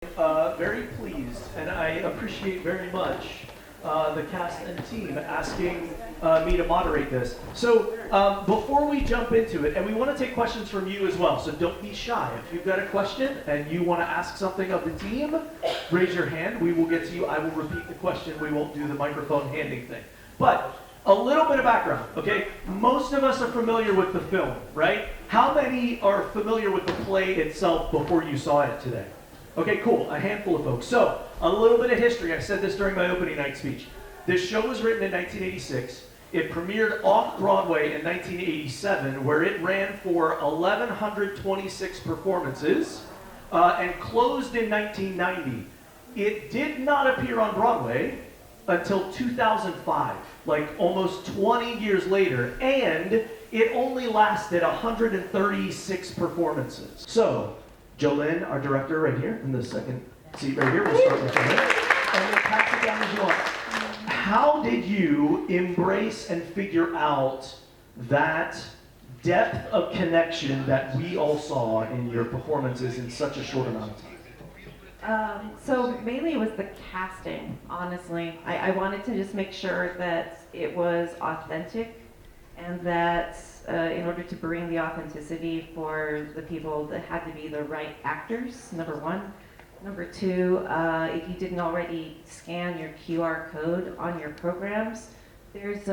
Very pleased, and I appreciate very much the cast and team asking me to moderate this. So before we jump into it, and we want to take questions from you as well, so don't be shy. If you've got a question and you want to ask something of the team, raise your hand. We will get to you. I will repeat the question. We won't do the microphone handing thing. But a little bit of background, okay? Most of us are familiar with the film, right? How many are familiar with the play itself before you saw it today? Okay, cool, a handful of folks. So, a little bit of history. I said this during my opening night speech. This show was written in 1986. It premiered off-Broadway in 1987, where it ran for 1,126 performances and closed in 1990. It did not appear on Broadway until 2005, like almost 20 years later, and it only lasted 136 performances. So, Jolyn, our director right here, in the second seat right here, we'll start with Jolyn, and then pass it down as you want. How did you embrace and figure out that depth of connection that we all saw in your performances in such a short amount of time? So mainly it was the casting, honestly. I wanted to just make sure that it was authentic and that in order to bring the authenticity for the people, that had to be the right actors, number one. Number two, if you didn't already scan your QR code on your programs, there's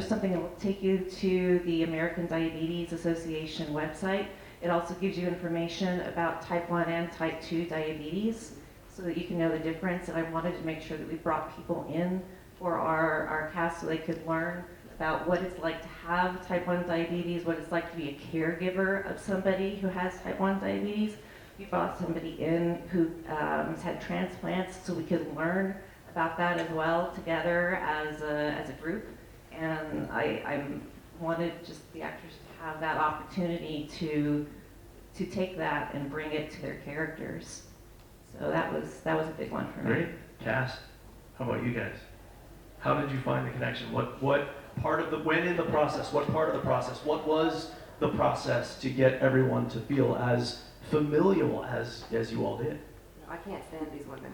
something that will take you to the American Diabetes Association website. It also gives you information about type 1 and type 2 diabetes so that you can know the difference. And I wanted to make sure that we brought people in for our cast so they could learn about what it's like to have type 1 diabetes, what it's like to be a caregiver of somebody who has type 1 diabetes. We brought somebody in who has had transplants so we could learn about that as well together as a group. And I wanted just the actors to have that opportunity to take that and bring it to their characters. So that was a big one for me. Great. Cass, how about you guys? How did you find the connection? What part of when in the process, what part of the process, what was the process to get everyone to feel as familial as you all did? I can't stand these women.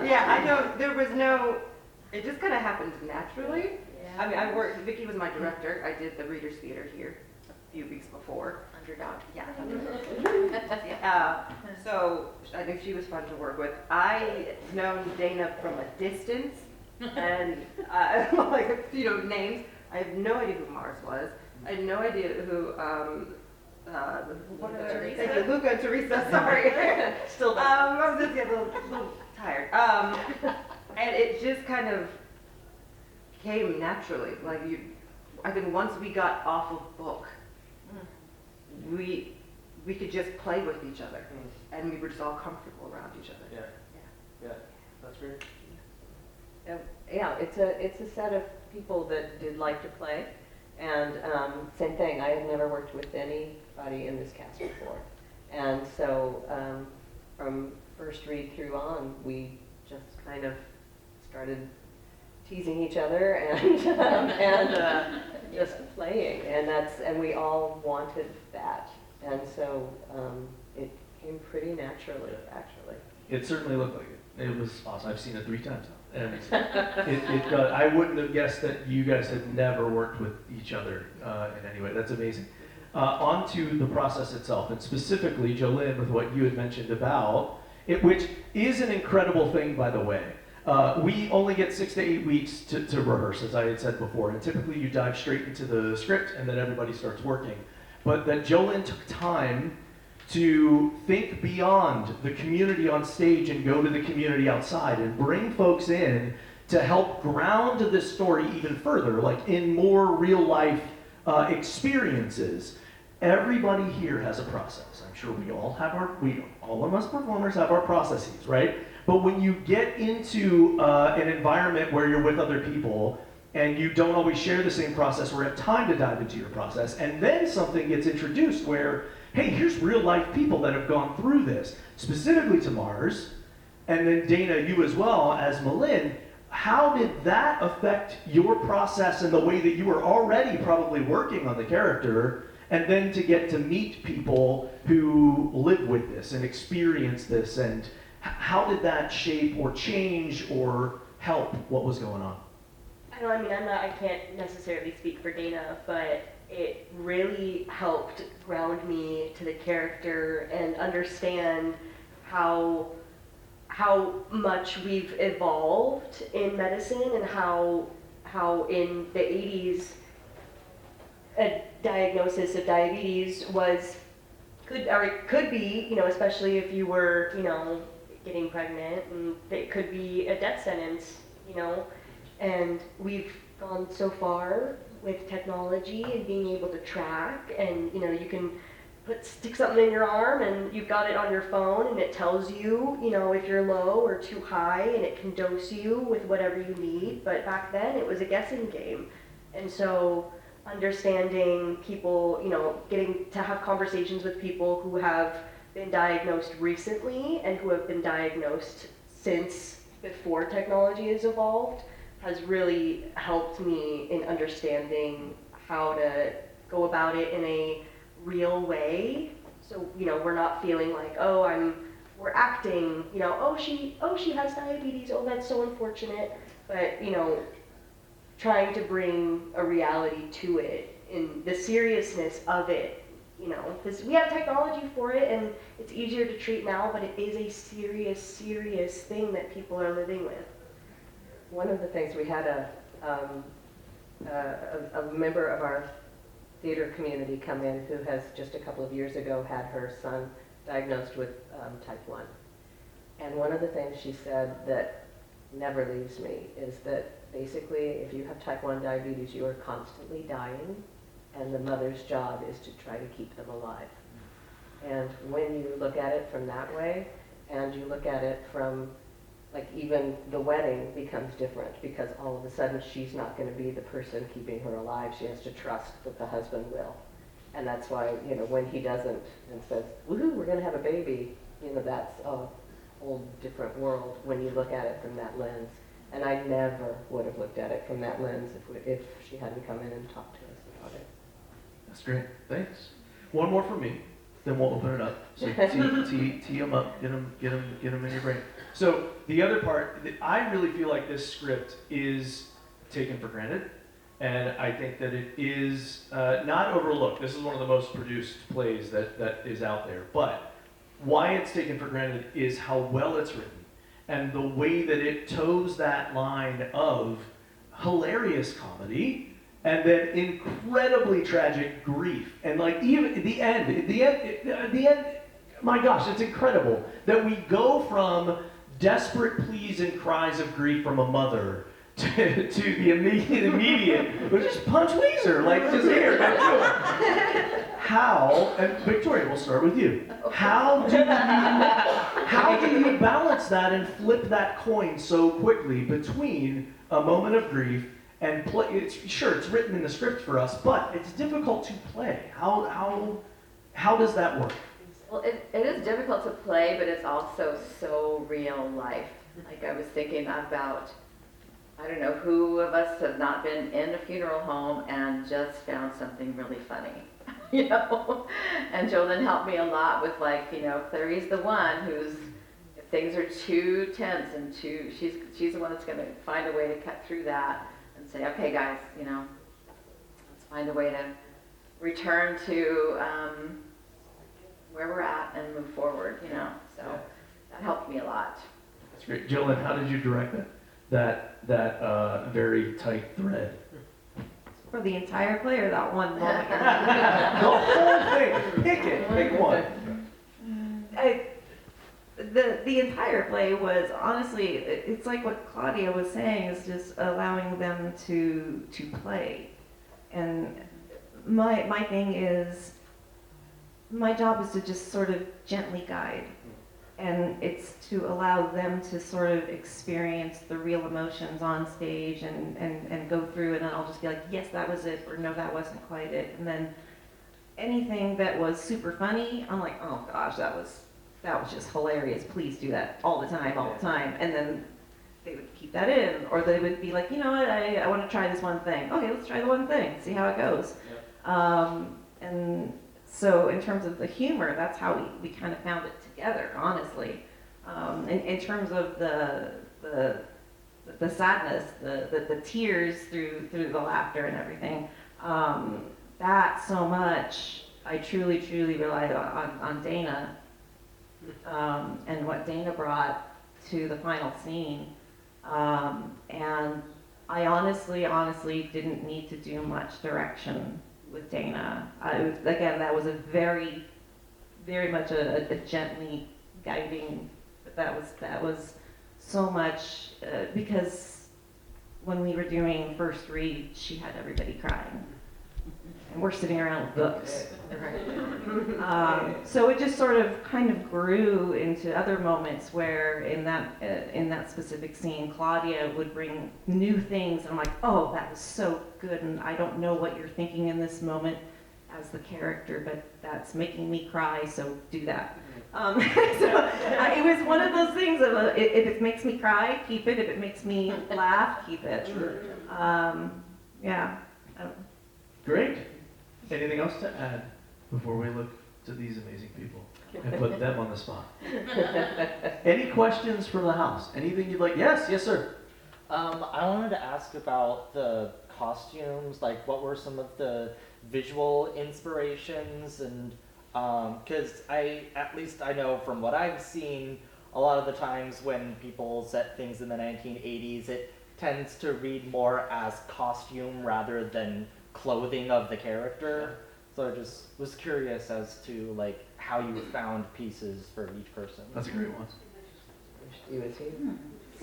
Yeah, I know there was no, it just kind of happened naturally. Yeah. I mean, Vicki was my director. I did the Reader's Theater here a few weeks before. Underdog. Yeah. So I think she was fun to work with. I known Dana from a distance, and like names. I have no idea who Mars was. I had no idea who Luca and Teresa. Sorry. Still. I was just getting a little tired. And it just kind of came naturally. Like I think once we got off of book, we could just play with each other, and we were just all comfortable around each other. Yeah, that's great. Yeah, it's a set of people that did like to play, and same thing. I had never worked with anybody in this cast before, and so from first read through on, we just kind of started teasing each other and just playing, and we all wanted that, and so it came pretty naturally, actually. It certainly looked like it. It was awesome. I've seen it 3 times now, and I wouldn't have guessed that you guys had never worked with each other in any way. That's amazing. On to the process itself, and specifically, Jolyn, with what you had mentioned about it, which is an incredible thing, by the way. We only get 6 to 8 weeks to rehearse, as I had said before, and typically you dive straight into the script and then everybody starts working. But that Jolyn took time to think beyond the community on stage and go to the community outside and bring folks in to help ground this story even further, like in more real life experiences. Everybody here has a process. I'm sure we all have all of us performers have our processes, right? But when you get into an environment where you're with other people and you don't always share the same process or have time to dive into your process, and then something gets introduced where, hey, here's real life people that have gone through this, specifically to Mars, and then Dana, you as well as Malin, how did that affect your process and the way that you were already probably working on the character, and then to get to meet people who live with this and experience this, and how did that shape or change or help what was going on? I can't necessarily speak for Dana, but it really helped ground me to the character and understand how much we've evolved in medicine, and how in the 80s a diagnosis of diabetes could be, especially if you were, getting pregnant, and it could be a death sentence, and we've gone so far with technology and being able to track, and you can stick something in your arm and you've got it on your phone, and it tells you, if you're low or too high, and it can dose you with whatever you need. But back then it was a guessing game. And so understanding people, getting to have conversations with people who have been diagnosed recently and who have been diagnosed since before technology has evolved has really helped me in understanding how to go about it in a real way. So, we're not feeling like, we're acting, she has diabetes, that's so unfortunate. But, trying to bring a reality to it, in the seriousness of it, because we have technology for it and it's easier to treat now, but it is a serious, serious thing that people are living with. One of the things, we had a member of our theater community come in who has just a couple of years ago had her son diagnosed with type 1. And one of the things she said that never leaves me is that basically if you have type 1 diabetes, you are constantly dying, and the mother's job is to try to keep them alive. And when you look at it from that way, and you look at it from, like, even the wedding becomes different, because all of a sudden she's not going to be the person keeping her alive. She has to trust that the husband will. And that's why, when he doesn't and says, woohoo, we're going to have a baby, that's a whole different world when you look at it from that lens. And I never would have looked at it from that lens if she hadn't come in and talked to us about it. That's great. Thanks. One more from me, then we'll open it up. So tee them up, get them in your brain. So the other part, I really feel like this script is taken for granted, and I think that it is not overlooked. This is one of the most produced plays that is out there. But why it's taken for granted is how well it's written, and the way that it toes that line of hilarious comedy and then incredibly tragic grief. And like, even at the end, my gosh, it's incredible that we go from desperate pleas and cries of grief from a mother to the immediate, but just punch Weezer, like, just here, go do it. How, and Victoria, we'll start with you. How do you balance that and flip that coin so quickly between a moment of grief and play? It's written in the script for us, but it's difficult to play. How does that work? Well, it is difficult to play, but it's also so real life. Like, I was thinking about, I don't know, who of us have not been in a funeral home and just found something really funny, And Jolyn helped me a lot with, like, Clary's the one who's, if things are too tense and she's the one that's going to find a way to cut through that and say, okay, guys, let's find a way to return to where we're at and move forward, So that helped me a lot. That's great. Jolyn, how did you direct that very tight thread? For the entire play or that one moment? The whole thing. Pick one. The entire play was, honestly, it's like what Claudia was saying, is just allowing them to play. And my thing is, my job is to just sort of gently guide. And it's to allow them to sort of experience the real emotions on stage and go through it, and I'll just be like, yes, that was it, or no, that wasn't quite it. And then anything that was super funny, I'm like, oh gosh, that was just hilarious. Please do that all the time. And then they would keep that in, or they would be like, you know what, I want to try this one thing. Okay, let's try the one thing, see how it goes. And so in terms of the humor, that's how we kind of found it together, honestly. In terms of the sadness, the tears through the laughter and everything, that so much, I truly relied on Dana, and what Dana brought to the final scene. And I honestly didn't need to do much direction with Dana. Again, that was a very much a gently guiding, but that was so much, because when we were doing first read, she had everybody crying. And we're sitting around with books. So it just sort of kind of grew into other moments where in that specific scene, Claudia would bring new things, and I'm like, oh, that was so good, and I don't know what you're thinking in this moment as the character, but that's making me cry, so do that. It was one of those things of if it makes me cry, keep it. If it makes me laugh, keep it. Yeah. Great. Anything else to add before we look to these amazing people and put them on the spot? Any questions from the house? Anything you'd like? Yes, sir. I wanted to ask about the costumes, like what were some of the visual inspirations, and because at least I know from what I've seen, a lot of the times when people set things in the 1980s, it tends to read more as costume rather than clothing of the character. So I just was curious as to like how you found pieces for each person. That's a great one.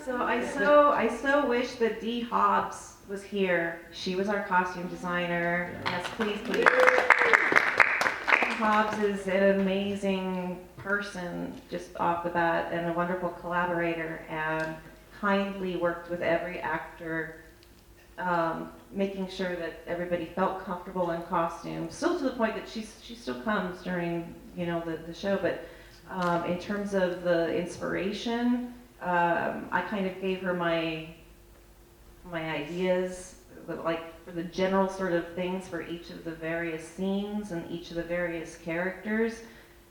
So I so wish that Dee Hobbs was here. She was our costume designer. Yes, please. Dee Hobbs is an amazing person just off the bat and a wonderful collaborator, and kindly worked with every actor, making sure that everybody felt comfortable in costume. Still to the point that she still comes during the show, but in terms of the inspiration, I kind of gave her my ideas, like for the general sort of things for each of the various scenes and each of the various characters,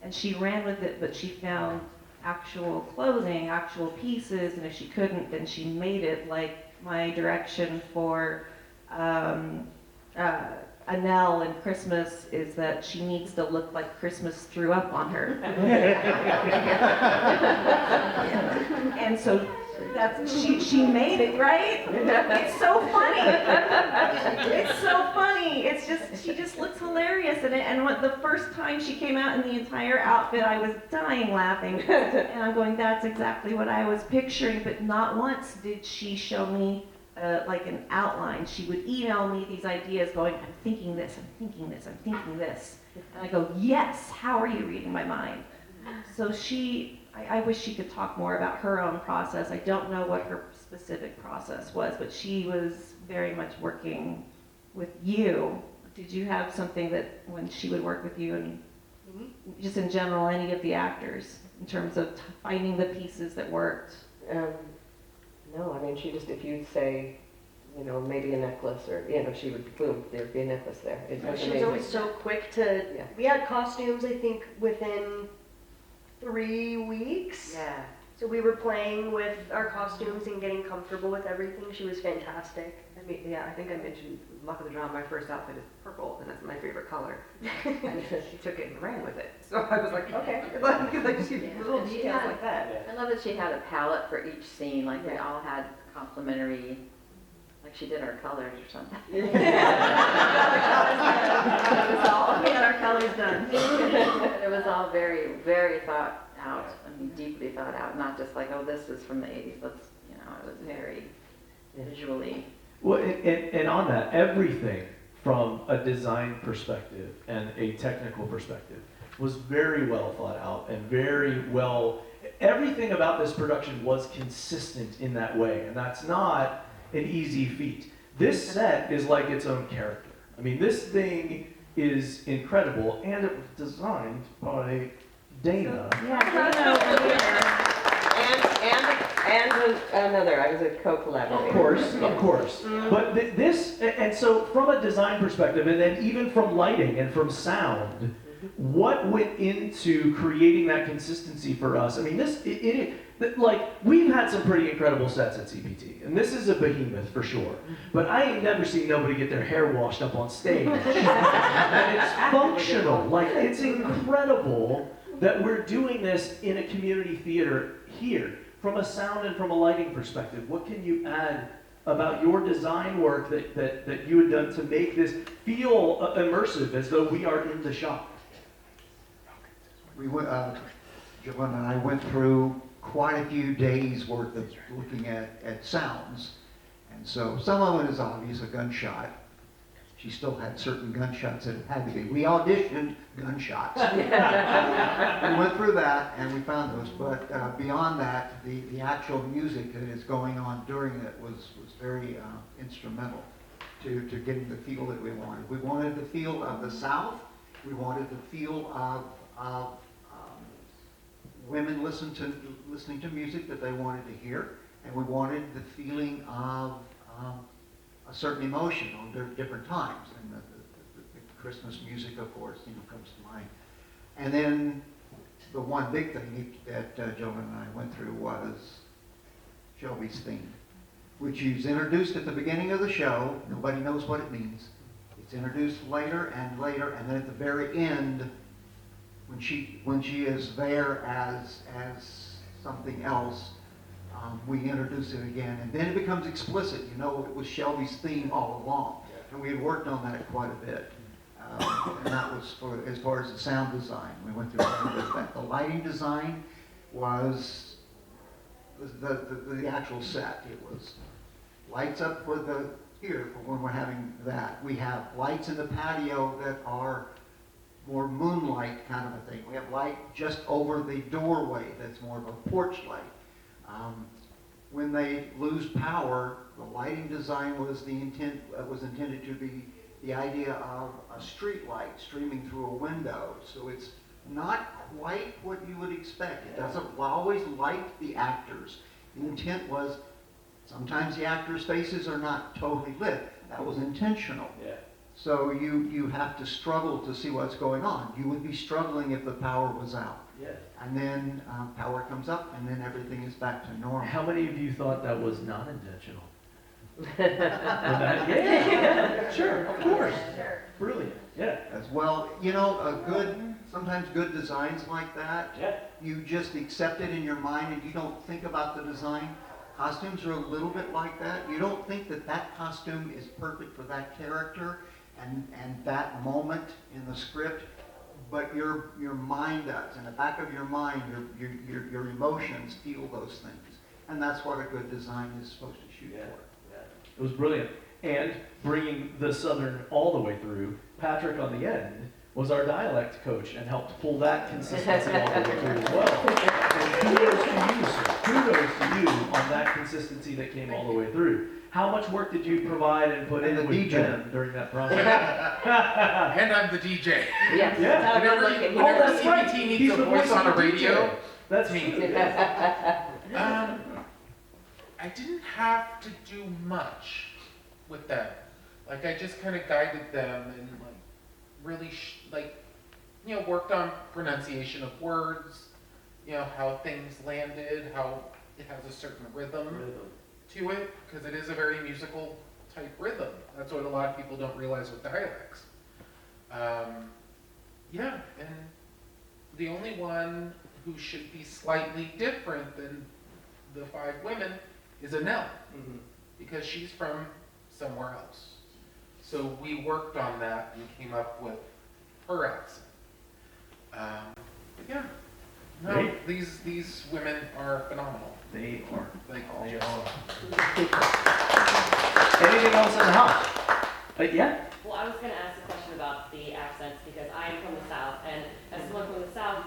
and she ran with it, but she found actual clothing, actual pieces, and if she couldn't, then she made it. Like my direction for Annelle in Christmas is that she needs to look like Christmas threw up on her. And so she made it, right? It's so funny. It's so funny. It's just, she just looks hilarious in it. And the first time she came out in the entire outfit, I was dying laughing. And I'm going, that's exactly what I was picturing. But not once did she show me like an outline. She would email me these ideas going, I'm thinking this, I'm thinking this, I'm thinking this. And I go, yes, how are you reading my mind? So I wish she could talk more about her own process. I don't know what her specific process was, but she was very much working with you. Did you have something that when she would work with you, and just in general, any of the actors, in terms of finding the pieces that worked? No, I mean, she just, if you'd say, maybe a necklace, or, she would, boom, there'd be a necklace there. It was She was amazing. always so quick to, Yeah. we had costumes, I think, within 3 weeks. Yeah. So we were playing with our costumes and getting comfortable with everything. She was fantastic. I mean, yeah, I think I mentioned luck of the draw. My first outfit is purple, and that's my favorite color. And she took it and ran with it. So I was like, okay, like she little details like that. I love that she had a palette for each scene, like we all had complementary, like she did our colors or something. We had our colors done. It was all very, very thought out. I mean, deeply thought out, not just like, oh, this is from the 80s. Let's, it was very visually. Well, and on that, everything from a design perspective and a technical perspective was very well thought out and very well, everything about this production was consistent in that way, and that's not an easy feat. This set is like its own character. I mean, this thing is incredible, and it was designed by Dana. Yeah, Dana over here. And And another, I was a co-collaborator. Of course. But this, and so from a design perspective, and then even from lighting and from sound, what went into creating that consistency for us? I mean, like, we've had some pretty incredible sets at CPT, and this is a behemoth for sure. But I ain't never seen nobody get their hair washed up on stage. And it's functional. Like, it's incredible that we're doing this in a community theater here. From a sound and from a lighting perspective, what can you add about your design work that you had done to make this feel immersive, as though we are in the shop? We went, Jolyn and I went through quite a few days worth of looking at sounds. And so some of it is obvious, a gunshot. She still had certain gunshots that had to be. We auditioned gunshots. We went through that and we found those. But beyond that, the actual music that is going on during it was very instrumental to getting the feel that we wanted. We wanted the feel of the South. We wanted the feel of women listening to music that they wanted to hear, and we wanted the feeling of a certain emotion on different times. And the Christmas music, of course, comes to mind. And then the one big thing that Jolyn and I went through was Shelby's theme, which is introduced at the beginning of the show. Nobody knows what it means. It's introduced later, and then at the very end, when she is there as something else, we introduce it again, and then it becomes explicit. It was Shelby's theme all along, and we had worked on that quite a bit. And that was as far as the sound design. We went through that. The lighting design was the actual set. It was lights up for when we're having that. We have lights in the patio that are more moonlight kind of a thing. We have light just over the doorway that's more of a porch light. When they lose power, the lighting design was intended to be the idea of a street light streaming through a window. So it's not quite what you would expect. It doesn't always light the actors. The intent was sometimes the actors' faces are not totally lit. That was intentional. Yeah. So you have to struggle to see what's going on. You would be struggling if the power was out. Yeah. And then power comes up, and then everything is back to normal. How many of you thought that was not intentional? Yeah, sure, of course. Brilliant, yeah. As well, sometimes good designs like that, Yeah. you just accept it in your mind and you don't think about the design. Costumes are a little bit like that. You don't think that costume is perfect for that character and that moment in the script, but your mind does. In the back of your mind, your emotions feel those things. And that's what a good design is supposed to shoot for. It was brilliant. And bringing the Southern all the way through, Patrick on the end was our dialect coach and helped pull that consistency all the way through as well. And kudos to you, sir. Kudos to you on that consistency that came all the way through. How much work did you provide and put in with them during that process? And I'm the DJ. Yes. Yeah. That's how it Whenever, was looking. whenever that's right. CPT needs He's a the voice on a DJ. radio, That's me. true. Yes. I didn't have to do much with them. Like, I just kind of guided them and really worked on pronunciation of words, how things landed, how it has a certain rhythm to it, because it is a very musical type rhythm. That's what a lot of people don't realize with dialects. And the only one who should be slightly different than the 5 women is Annelle, because she's from somewhere else. So we worked on that and came up with her accent. These women are phenomenal. They are. They all. They are. Anything else in the house? Yeah? Well, I was going to ask a question about the accents because I am from the South, and as someone from the South,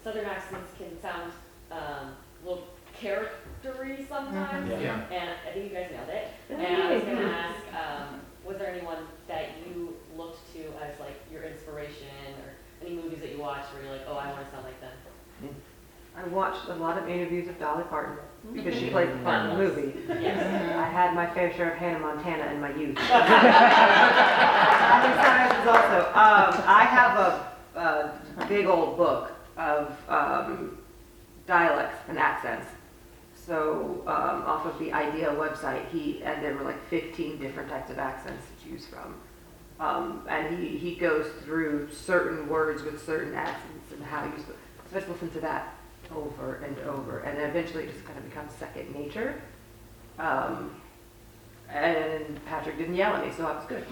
Southern accents can sound a little charactery sometimes, Yeah. and I think you guys nailed it. And I was going to ask, was there anyone that you looked to as like your inspiration, or any movies that you watched where you're like, oh, I want to sound like them? I watched a lot of interviews of Dolly Parton because she plays the part in the movie. I had my fair share of Hannah Montana in my youth. Also, I have a big old book of dialects and accents. So off of the IDEA website, and there were like 15 different types of accents to choose from. And he goes through certain words with certain accents and how you. So I just listen to that over and over, and eventually it just kind of becomes second nature. And Patrick didn't yell at me, so I was good.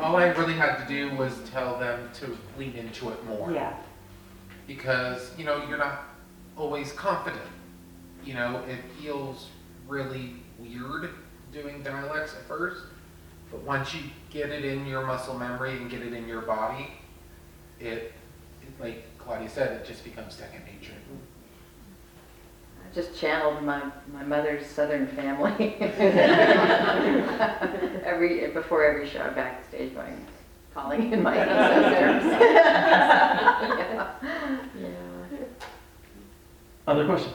All I really had to do was tell them to lean into it more. Yeah. Because, you know, you're not always confident. You know, it feels really weird doing dialects at first, but once you get it in your muscle memory and get it in your body, it like Claudia said, it just becomes second nature. I just channeled my mother's Southern family. Before every show, I'm backstage going, calling in my ancestors. Yeah. Other question?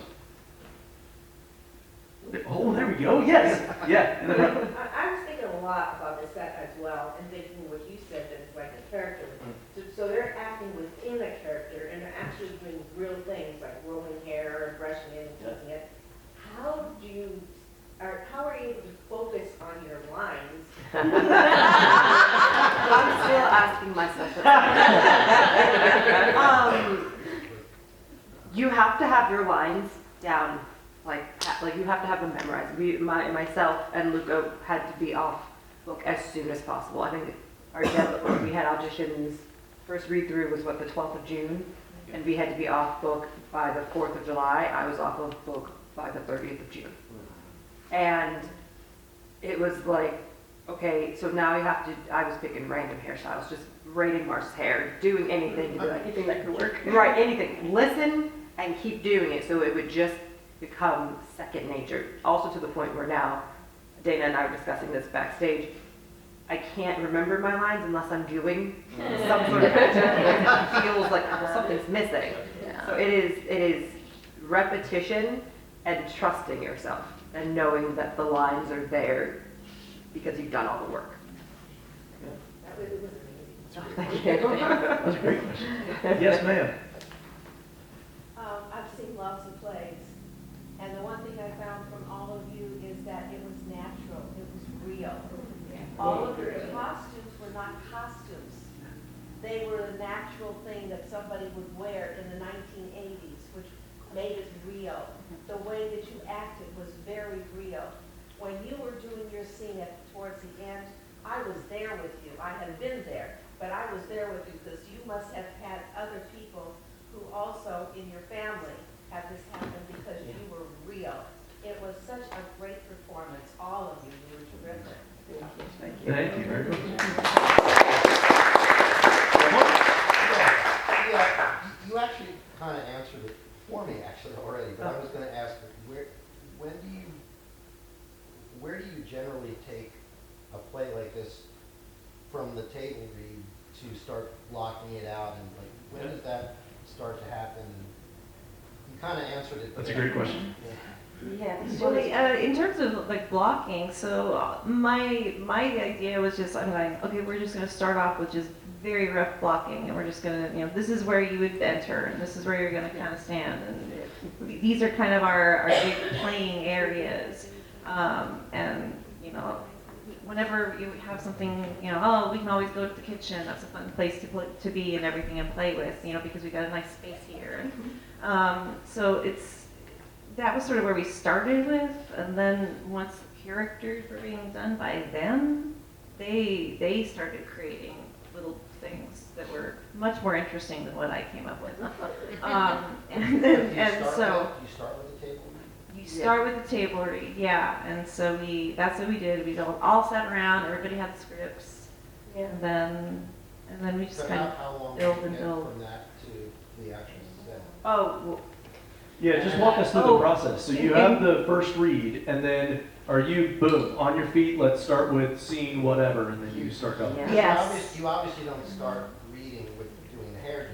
Oh, there we go. Yes. Yeah. In the front. I was thinking a lot about this set as well, and thinking what you said, that it's like a character. So they're acting within a character, and they're actually doing real things like rolling hair and brushing it and tucking it. How are you able to focus on your lines? I'm still asking myself that. You have to have your lines down, like you have to have them memorized. Myself and Luca had to be off book as soon as possible. I think we had auditions. First read through was the 12th of June, and we had to be off book by the 4th of July. I was off of book by the 30th of June, and it was like, okay, so now you have to. I was picking random hairstyles, just braiding Mars's hair, doing anything to be like, Anything that could work. right, anything. Listen and keep doing it, so it would just become second nature. Also to the point where now, Dana and I were discussing this backstage. I can't remember my lines unless I'm doing some sort of action. It feels like something's missing. Yeah. So it is repetition and trusting yourself and knowing that the lines are there because you've done all the work. That really was amazing. Oh, thank you. That was a great question. Yes, ma'am. I've seen lots of plays, and the one thing I found from all of you is that it was natural, it was real. All of your costumes were not costumes. They were a natural thing that somebody would wear in the 1980s, which made it real. The way that you acted was very real. When you were doing your scene towards the end, I was there with you. I had been there, but I was there with you because you must have had other people who also in your family had this happen because you were real. It was such a great performance. All of you were terrific. Thank you very much. Yeah, you actually kind of answered it for me actually already, but I was going to ask, where do you generally take a play like this from the table read to start blocking it out, and like when does that start to happen? You kind of answered it. That's a great question. Yeah. Yeah, well, in terms of like blocking, so my idea was just, I'm like, okay, we're just going to start off with just very rough blocking, and we're just going to, this is where you would enter, and this is where you're going to kind of stand, and these are kind of our big playing areas, and whenever you have something, oh, we can always go to the kitchen, that's a fun place to be and everything and play with, because we got a nice space here, so that was sort of where we started with, and then once the characters were being done by them, they started creating little things that were much more interesting than what I came up with. You start with the table read? You start with the table read, yeah, and so that's what we did. We all sat around, everybody had the scripts, and then we just So kind how of long build did and you get build. from that to the actual set? Oh, well, Yeah, just walk us through the process. So you have the first read, and then are you, boom, on your feet, let's start with scene whatever, and then you start going. Yeah. Yes. You obviously don't start reading with doing the hairdo.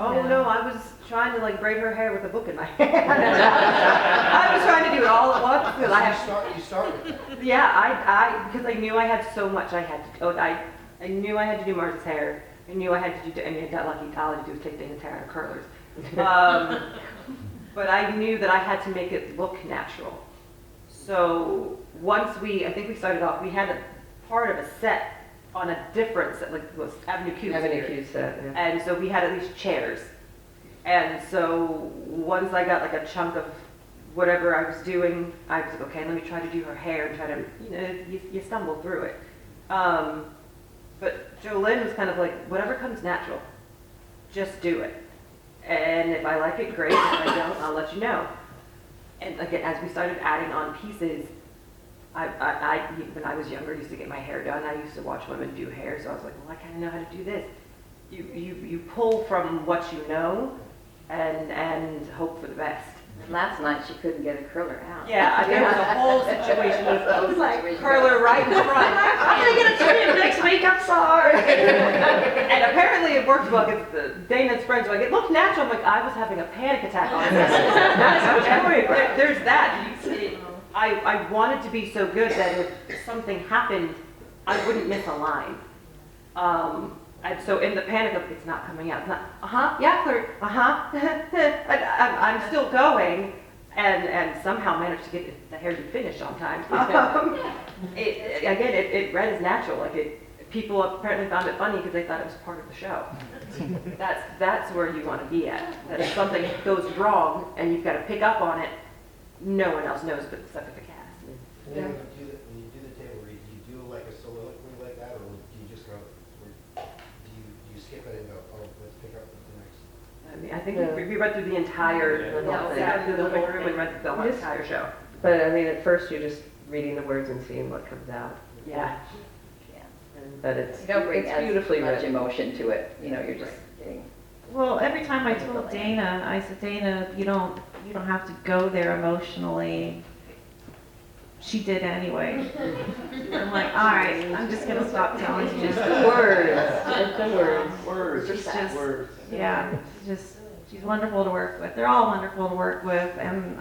Oh, Yeah. no, I was trying to like braid her hair with a book in my hand. I was trying to do it all at once, because I have, You start with that. yeah, because I knew I had so much I had to, I knew I had to do Mars's hair. I knew I had to do, I got lucky, all I had to do was take Dana's hair out of curlers. But I knew that I had to make it look natural. So once I think we started off, we had a part of a set on a different set, like it was Avenue Q. Avenue Q set, yeah. And so we had at least chairs. And so once I got like a chunk of whatever I was doing, I was like, okay, let me try to do her hair and try to, you stumble through it. But Jolyn was kind of like, whatever comes natural, just do it. And if I like it, great. If I don't, I'll let you know. And again, as we started adding on pieces, when I was younger, I used to get my hair done. I used to watch women do hair, so I was like, well, I kind of know how to do this. You pull from what you know and hope for the best. Last night she couldn't get a curler out. Yeah, there was a whole situation of like curler right in front. I'm gonna get a trim next week. I'm sorry. And apparently it worked well because Dana's friends were like, it looked natural. I'm like, I was having a panic attack on this. There's that. I wanted to be so good that if something happened, I wouldn't miss a line. And so in the panic of it's not coming out, it's not, yeah, clear, I'm still going, and somehow managed to get the hair to finish on time. It read as natural, people apparently found it funny because they thought it was part of the show. That's where you want to be at. That if something goes wrong and you've got to pick up on it, no one else knows but the cast. And then when you do the table read, do you do like a soliloquy like that, or do you just go, do you skip it and go, oh, let's pick up with the next? I mean, I think we read through the entire, through the whole room and read through the entire show. But I mean, at first you're just reading the words and seeing what comes out. Yeah. But it's You don't bring it's as beautifully much written. emotion to it, you're just getting. Well, every time I told Dana, I said, Dana, you don't have to go there emotionally. She did anyway. I'm like, all right, I'm just gonna stop telling you. Just the words. Just the words. Words. She's just, Words. yeah, she's wonderful to work with. They're all wonderful to work with, and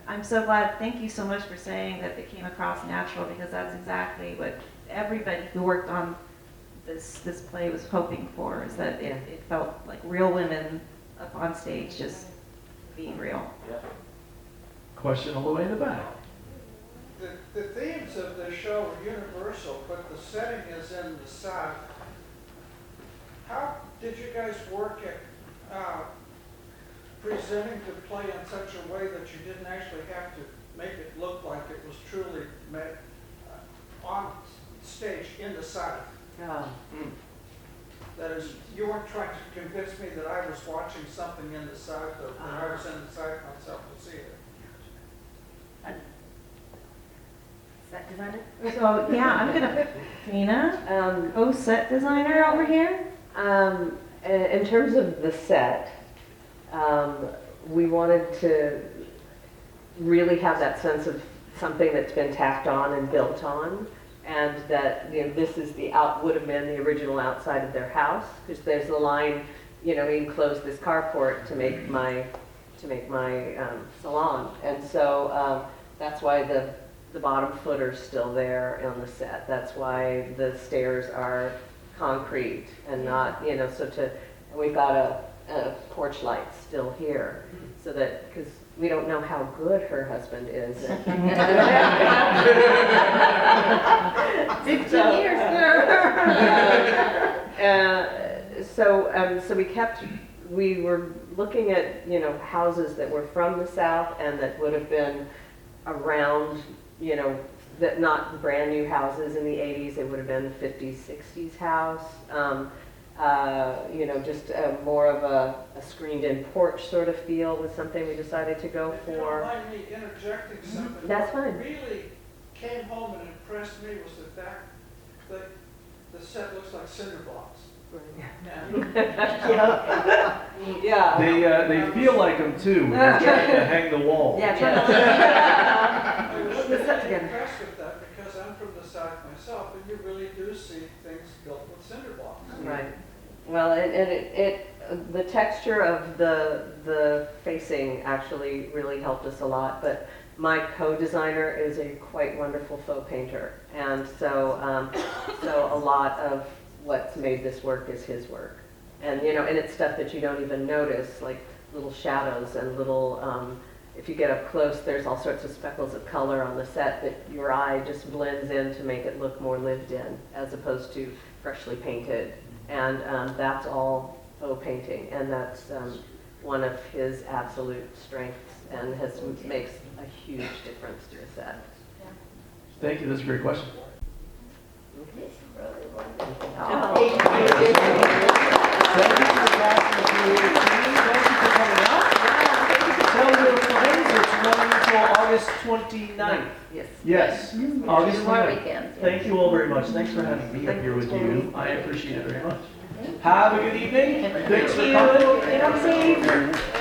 I'm so glad. Thank you so much for saying that they came across natural, because that's exactly what everybody who worked on this play was hoping for, is that it felt like real women up on stage just being real. Yeah. Question all the way in the back. The themes of the show are universal, but the setting is in the South. How did you guys work at presenting the play in such a way that you didn't actually have to make it look like it was truly made on stage in the South? That is, you weren't trying to convince me that I was watching something in the South, or that I was in the South myself to see it. Set designer? So yeah, I'm gonna Dana, co-set designer over here. In terms of the set, we wanted to really have that sense of something that's been tacked on and built on, and that this is would have been the original outside of their house, because there's the line, we can close this carport to make my salon, and so that's why the bottom footer's still there on the set. That's why the stairs are concrete and not, and we've got a porch light still here, so that, because we don't know how good her husband is. 15 years. So we were looking at, houses that were from the South and that would have been around, that not brand new houses in the 80s, it would have been 50s, 60s house. Just more of a screened-in porch sort of feel was something we decided to go If you don't for. mind me interjecting something. That's what fine. really came home and impressed me was that the set looks like cinder blocks. Yeah. They feel like them too when they're trying to hang the wall. Yeah, I was Let's set really together. impressed with that because I'm from the South myself, and you really do see things built with cinder blocks. Right. Well, and it the texture of the facing actually really helped us a lot, but my co-designer is a quite wonderful faux painter, and so so a lot of what's made this work is his work, and you know, and it's stuff that you don't even notice, like little shadows and little. If you get up close, there's all sorts of speckles of color on the set that your eye just blends in to make it look more lived in, as opposed to freshly painted, and that's all faux painting, and that's one of his absolute strengths, and makes a huge difference to a set. Thank you, that's a great question. Oh. Thank you to the cast and creative team. Thank you for coming out. Tell your friends it's running until August 29th. Yes. Yes, August 2 more 29th. weekends. Thank you all very much. Thanks for having me up here with you. I appreciate it very much. Have a good evening. Thanks for coming.